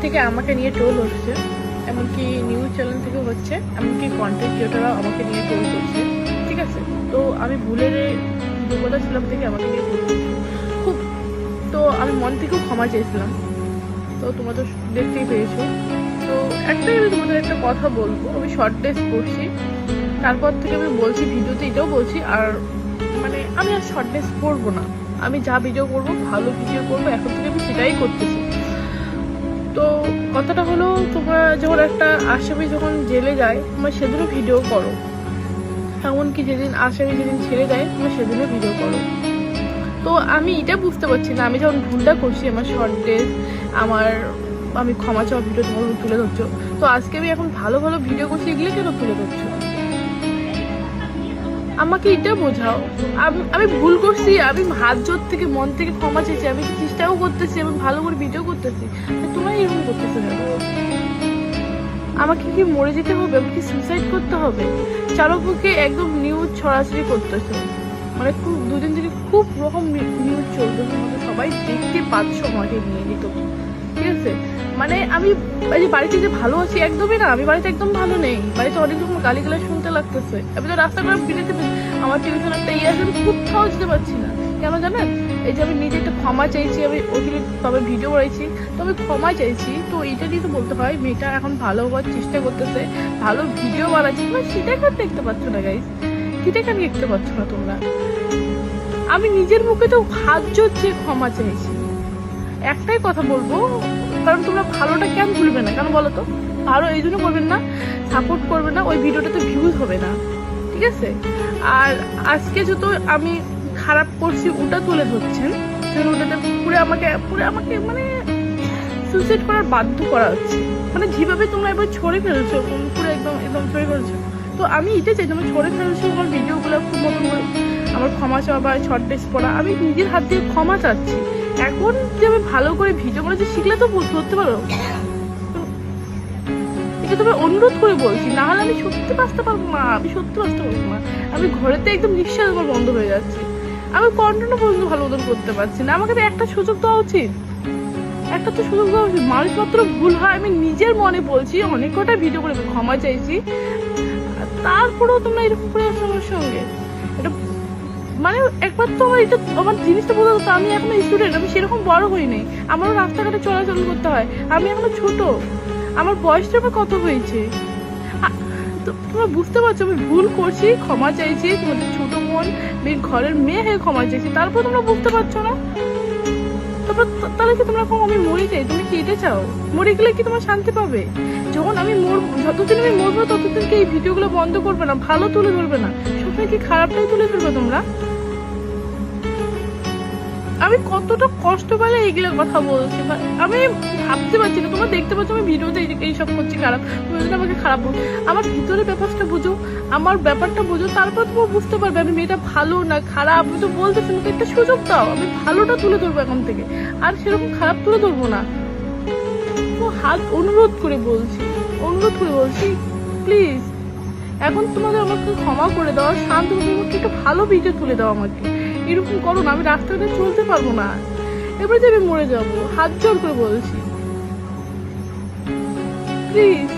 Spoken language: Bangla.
থেকে আমাকে নিয়ে টোল হচ্ছে, এমনকি নিউজ চ্যানেল থেকে হচ্ছে, এমনকি কন্টেন্ট ক্রিয়েটাররাও আমাকে নিয়ে টোল করছে। ঠিক আছে, তো আমি ভুলের যোগ্যতা ছিলাম থেকে আমাকে নিয়ে টোল করছে খুব। তো আমি মন থেকেও ক্ষমা চেয়েছিলাম, তো তোমরা তো দেখতেই পেয়েছো। তো একটাই আমি তোমাদের একটা কথা বলবো, আমি শর্ট ড্রেস পরছি, তারপর থেকে আমি বলছি ভিডিওতে, এটাও বলছি, আর মানে আমি আর শর্ট ড্রেস পরবো না। আমি যা ভিডিও করবো, ভালো ভিডিও করবো, এখন থেকে আমি সেটাই করতেছি। তো কথাটা হলো, তোমরা যখন একটা আসামি যখন জেলে যায়, তোমরা সেদিনও ভিডিও করো, এমনকি যেদিন আসামি যেদিন ছেড়ে দেয় তোমরা সেদিনও ভিডিও করো। তো আমি এটা বুঝতে পারছি না, আমি যখন ভুলটা করছি, আমার শর্ট ড্রেস, আমি ক্ষমা চাওয়া ভিডিও তোমার তুলে ধরছো, তো আজকে আমি এখন ভালো ভালো ভিডিও করছি, এগুলো কেন তুলে ধরছো? আমাকে এটা বোঝাও। আমি ভুল করছি, আমি হাত জোর থেকে মন থেকে ক্ষমা চেয়েছি, আমি চেষ্টাও করতেছি, আমি ভালো করে ভিডিও করতেছি, তোমরা এরকম করতেছো না। আমাকে কি মরে যেতে হবে? আমাকে কি সুইসাইড করতে হবে? চারপক্ষে একদম নিউজ ছড়াছড়ি করতেছে, মানে খুব দুদিন থেকে খুব রকম নিউজ চলতেছে, আমাকে সবাই দেখতে পাচ্ছ আমাকে নিয়ে নিত। ঠিক আছে, মানে আমি এই যে বাড়িতে যে ভালো আছি, একদমই না, আমি বাড়িতে একদম ভালো নেই। বাড়িতে অনেক রকম গালিগালাজ শুনতে লাগতেছে, আমি তো রাস্তাঘাট বেরোতে, আমার টিউশন একটা ইয়ে আছে, আমি কোথাও যেতে পারছি না। কেন জানেন? এই যে আমি নিজে একটা ক্ষমা চাইছি, আমি ওইগুলো তবে ভিডিও বানাইছি, তো আমি ক্ষমা চাইছি, তো এইটা নিয়ে তো বলতে হয় মেয়েটা এখন ভালো হওয়ার চেষ্টা করতেছে, ভালো ভিডিও বানাচ্ছি, তোমরা সেটা কেন দেখতে পাচ্ছ না গাইজ? সেটা কেন দেখতে পাচ্ছ না তোমরা? আমি নিজের মুখে তো হাত জোড়ছে ক্ষমা চাইছি। একটাই কথা বলবো, কারণ তোমরা ভালোটা কেন ভুলবে না? কেন বলো তো? ভালো এই জন্য করবেন না, সাপোর্ট করবে না, ওই ভিডিওটাতে ভিউজ হবে না। ঠিক আছে, আর আজকে যত আমি খারাপ করছি ওটা তুলে ধরছেন, ওটাতে পুরো আমাকে মানে সুইসাইড করার বাধ্য করা হচ্ছে। মানে যেভাবে তোমরা এবার ছড়ে ফেলছো, পুরো একদম একদম ছড়ে ফেলছো, তো আমি এটাই চাই তোমরা ছড়ে ফেলছো আমার ভিডিওগুলো খুব মতন করে। আমার ক্ষমা চাওয়া বা শর্ট ড্রেস পরা, আমি নিজের হাত দিয়ে ক্ষমা চাচ্ছি। এখন যে আমি ভালো করে ভিডিও করে যে শিখলে তো ধরতে পারো, এটা তোমার অনুরোধ করে বলছি, না হলে আমি সত্যি বাঁচতে পারবো না, আমি সত্যি বাঁচতে পারবো না। আমি ঘরেতে একদম নিঃশ্বাস আমার বন্ধ হয়ে যাচ্ছে, আমি কন্টেন্টও পর্যন্ত ভালো মতন করতে পারছি না। আমাকে তো একটা সুযোগ দেওয়া উচিত, একটা তো সুযোগ দেওয়া উচিত। মানুষ মাত্র ভুল হয়, আমি নিজের মনে বলছি, অনেক কটা ভিডিও করে ক্ষমা চাইছি, তারপরেও তোমরা এরকম করে আসছো আমার সঙ্গে। এটা মানে একবার তো আমার জিনিসটা বোঝা যেত, আমি এখনো স্টুডেন্ট, আমি সেরকম বড় হইনি, আমারও রাস্তাঘাটে চলাচল করতে হয়, আমি এখনো ছোট, আমার বয়সটা আমার কত হয়েছে। তোমরা বুঝতে পারছো আমি ভুল করছি, ক্ষমা চাইছি, তোমাদের ছোট বোন ঘরের মেয়ে হয়ে ক্ষমা চাইছি, তারপর তোমরা বুঝতে পারছো না? তাহলে কি তোমরা আমি মরে যাই? তুমি কি এটা চাও? মরে গেলে কি তোমার শান্তি পাবে? যখন আমি যতদিন আমি মরবো ততদিন কি এই ভিডিওগুলো বন্ধ করবে না, ভালো তুলে ধরবে না, সবসময় কি খারাপটাই তুলে ধরবে তোমরা? আমি কতটা কষ্ট পেলে এইগুলোর কথা বলছি, আমি ভাবতে পারছি না। তোমরা দেখতে পাচ্ছ আমি ভিডিওতে এইসব করছি খারাপ, তুমি যদি আমাকে খারাপ বল, আমার ভিতরে ব্যাপারটা বুঝো, আমার ব্যাপারটা বুঝো, তারপর তুমি বুঝতে পারবে আমি মেয়েটা ভালো না খারাপ। আমি তো বলতেছি আমাকে একটা সুযোগ দাও, আমি ভালোটা তুলে ধরবো এখন থেকে, আর সেরকম খারাপ তুলে ধরবো না। তো হাত অনুরোধ করে বলছি প্লিজ, এখন তোমাদের আমাকে ক্ষমা করে দাও, শান্ত আমাকে একটা ভালো ভিডিও তুলে দাও আমাকে। এরকম করো না, আমি রাস্তাঘাটে চলতে পারবো না, এবার যে আমি মরে যাবো, হাত জোর করে বলছি প্লিজ।